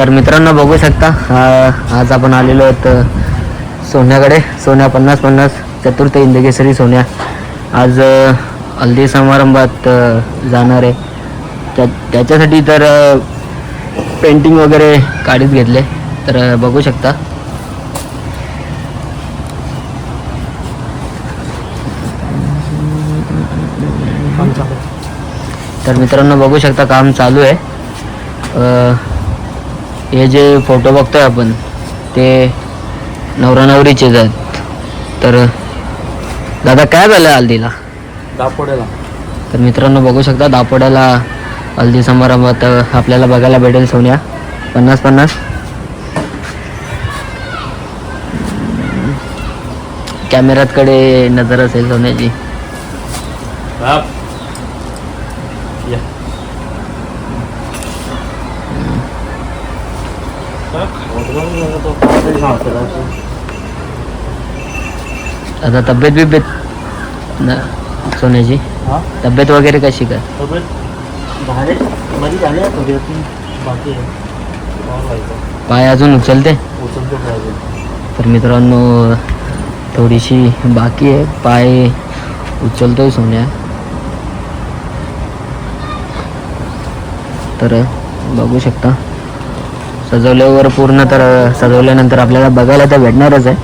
तर मित्रांनो बघू शकता आज आपण आलेलो आहोत सोन्याकडे. सोन्या 50-50 चतुर्थ हिंदकेसरी सोन्या आज हल्दी समारंभात जाणार आहे. त्याच्यासाठी तर पेंटिंग वगैरे काढीत घेतले. तर बघू शकता. तर मित्रांनो बघू शकता काम चालू आहे. हे जे फोटो बघतोय आपण ते नवरा नवरीचे आहेत. तर दादा काय झालं हल्दीला? दापोड्याला. तर मित्रांनो बघू शकता दापोड्याला हल्दी समारंभात आपल्याला बघायला भेटेल सोन्या 50-50. कॅमेऱ्यात कडे नजर असेल सोन्याची. आता तब्येत बिब्येत सोन्याची तब्येत वगैरे कशी काय? पाय अजून उचलते. तर मित्रांनो थोडीशी बाकी आहे. पाय उचलतोय सोन्या. तर बघू शकता सजवल्यावर पूर्ण तर सजवल्यानंतर आपल्याला बघायला तर भेटणारच आहे.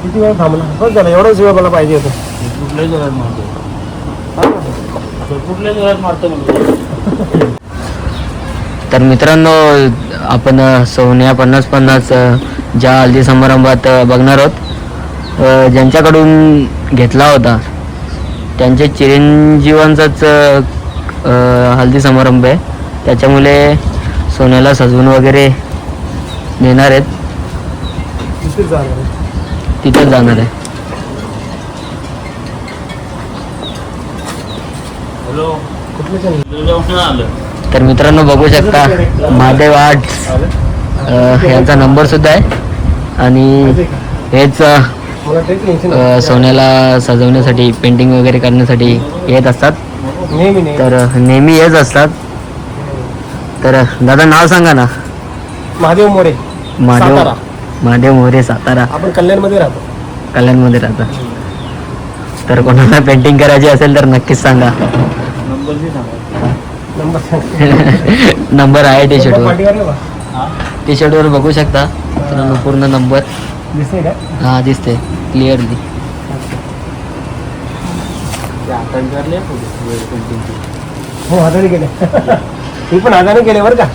किती वेळ थांबला? बस झालं एवढाच वेळ मला पाहिजे होतं. कुठल्याही जोरात मारतो. कुठल्याही जोरात मारतो म्हणजे. तर मित्रांनो आपण सोन्या 50-50 ज्या हल्दी समारंभात बघणार आहोत, ज्यांच्याकडून घेतला होता त्यांचे चिरंजीवांचाच हल्दी समारंभ आहे. त्याच्यामुळे सोन्याला सजवून वगैरे नेणार आहेत. तिथेच जाणार आहे. तर मित्रांनो बघू शकता महादेव आर्ट्स यांचा नंबर सुद्धा आहे. आणि हेच सोन्याला सजवण्यासाठी पेंटिंग वगैरे करण्यासाठी येत असतात. तर नेहमी येत असतात. तर दादा नाव सांगा ना. महादेव मोरे. महादेव मोरे सातारा. आपण कल्याणमध्ये राहतो. कल्याणमध्ये राहता. तर कोणाला पेंटिंग करायची असेल तर नक्कीच सांगा. नंबर आहे टी शर्टवर. टी शर्टवर बघू शकता पूर्ण नंबर दिसते का? हा दिसते क्लिअरली. हो हाताने केले. ही पण हाताने केले बरं का.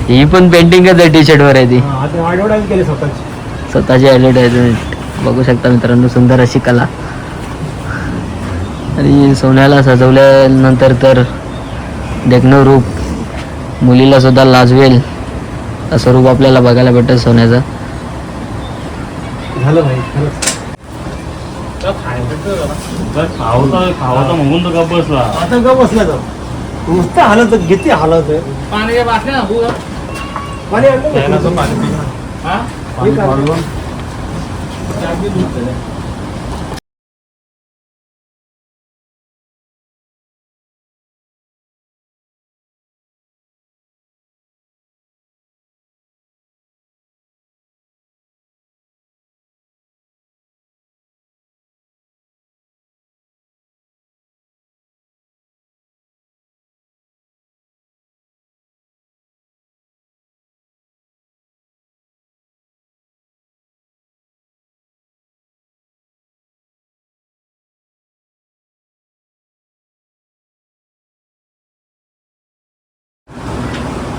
ही पण पेंटिंगच आहे. टी शर्टवर आहे ती. ॲडव्हर्टाईज केली स्वतःची ॲडव्हर्टाइजमेंट. बघू शकता मित्रांनो सुंदर अशी कला. आणि सोन्याला सजवल्यानंतर तर देखणं रूप मुलीला सुद्धा लाजवेल असं रूप आपल्याला बघायला भेटेल सोन्याचं. झालं भाई आता का बसला तर नुसतं हालत किती हालत आहे. पाणी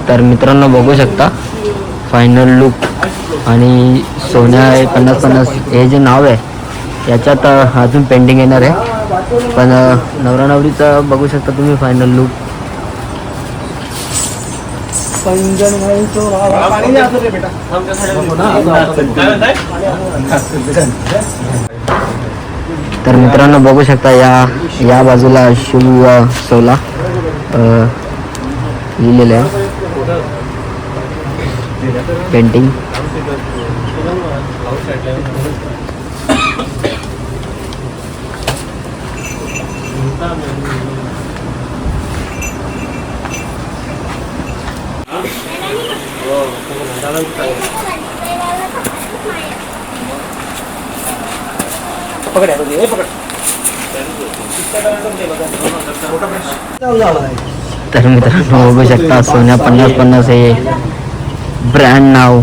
तर मित्रांनो बघू शकता फायनल लुक. आणि सोन्या 50-50 हे जे नाव आहे याच्यात अजून पेंटिंग येणार आहे. पण नवरा नवरीचं बघू शकता तुम्ही फायनल लुक. तर मित्रांनो बघू शकता या बाजूला शिव सोला लिहिलेलं आहे पेंटिंग. पकड हे पकड. तर मित्रांनो बघू शकता सोन्या 50-50 हे ब्रँड नाव.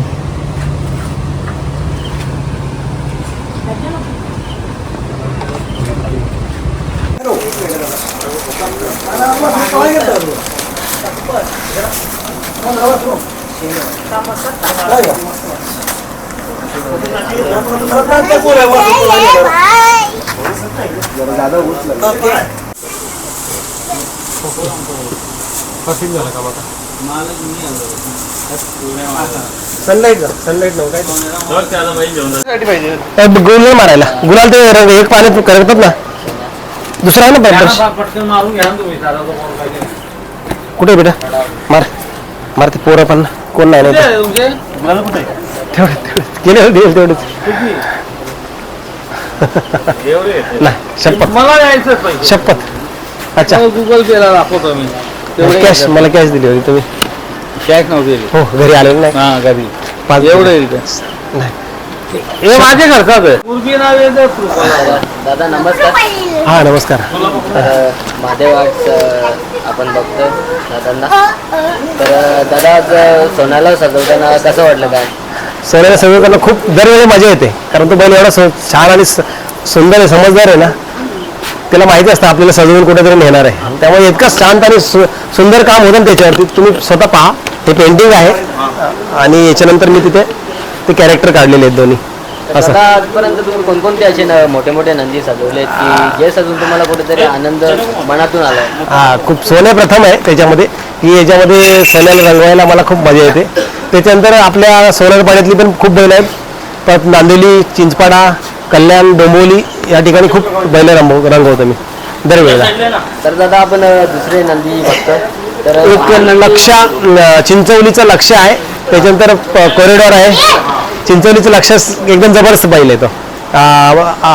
सनलाईट गुल मारायला गुलाल ते एक पाण्यात करतात ना. दुसरा आहे ना कुठे बेटा मार मार ते पोरं पण कोण नाही तेवढेच नाही. शपथ मला यायचं शपथ. अच्छा गुगल पेला दाखवतो मी. कॅश मला कॅश दिली होती तुम्ही. कॅश नव्हती. हो घरी आलेलं नाही. हा घरी पाच एवढे नाही. हे माझे घरचाच आहे. पूर्वी नाव येतं दादा नमस्कार. हा नमस्कार. महादेव आर्ट्स आपण बघतोय दादांना. तर दादा आज सोन्याला सजवताना कसं वाटलं काय? सोन्याला सजवताना खूप दरवेळी मजा येते कारण तो बैल एवढा छान आणि सुंदर आहे, समजदार आहे ना. त्याला माहिती असतं आपल्याला सजवून कुठेतरी नेणार आहे. त्यामुळे इतकं शांत आणि सुंदर काम होतं ना त्याच्यावरती. तुम्ही स्वतः पहा हे पेंटिंग आहे आणि याच्यानंतर मी तिथे ते कॅरेक्टर काढलेले आहेत दोन्ही. असं दादा आजपर्यंत तुम्ही कोणकोणते असे मोठे मोठे नंदी सजवलेत की जे सजवून तुम्हाला कुठेतरी आनंद मनातून आलाय? हा खूप सोन्या प्रथम आहे त्याच्यामध्ये की याच्यामध्ये सोन्याला रंगवायला मला खूप मजा येते. त्याच्यानंतर आपल्या सोनारपाड्यातली पण खूप बैल आहेत. परत नांदेली, चिंचपाडा, कल्याण, डोंबिवली या ठिकाणी खूप बैल रंगवतो मी दरवेळेला. तर दादा आपण दुसरे नंदी बघतो. तर एक लक्ष चिंचवलीचं लक्ष आहे. त्याच्यानंतर कॉरिडॉर आहे. चिंचवलीचं लक्ष एकदम जबरदस्त बैल आहे तो.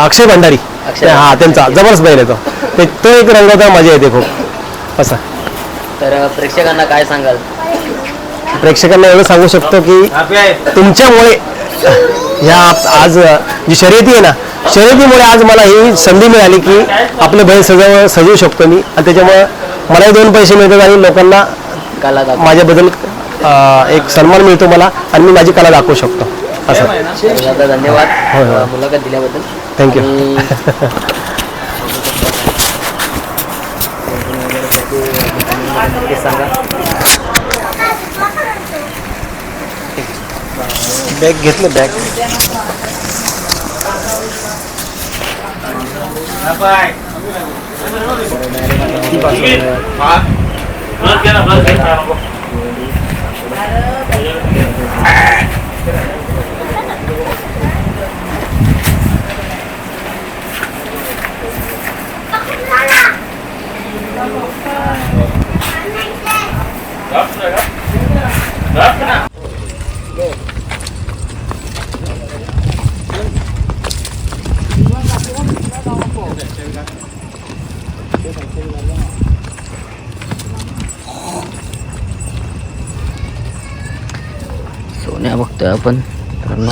अक्षय भंडारी हा त्यांचा जबरदस्त बैल आहे तो. तो एक रंगवताना मजा येते खूप असं. तर प्रेक्षकांना काय सांगाल? प्रेक्षकांना एवढं सांगू शकतो की तुमच्यामुळे ह्या आज जी शर्यती आहे ना, शर्यतीमुळे आज मला ही संधी मिळाली की आपले बैल सजवू शकतो मी. आणि त्याच्यामुळे मलाही 2 पैसे मिळतात आणि लोकांना कला माझ्याबद्दल एक सन्मान मिळतो मला आणि मी माझी कला दाखवू शकतो असं. दादा धन्यवाद मुलाखत दिल्याबद्दल. थँक्यू. बॅग घेतलं बॅग. सोन्या बघतोय आपण मित्रांनो.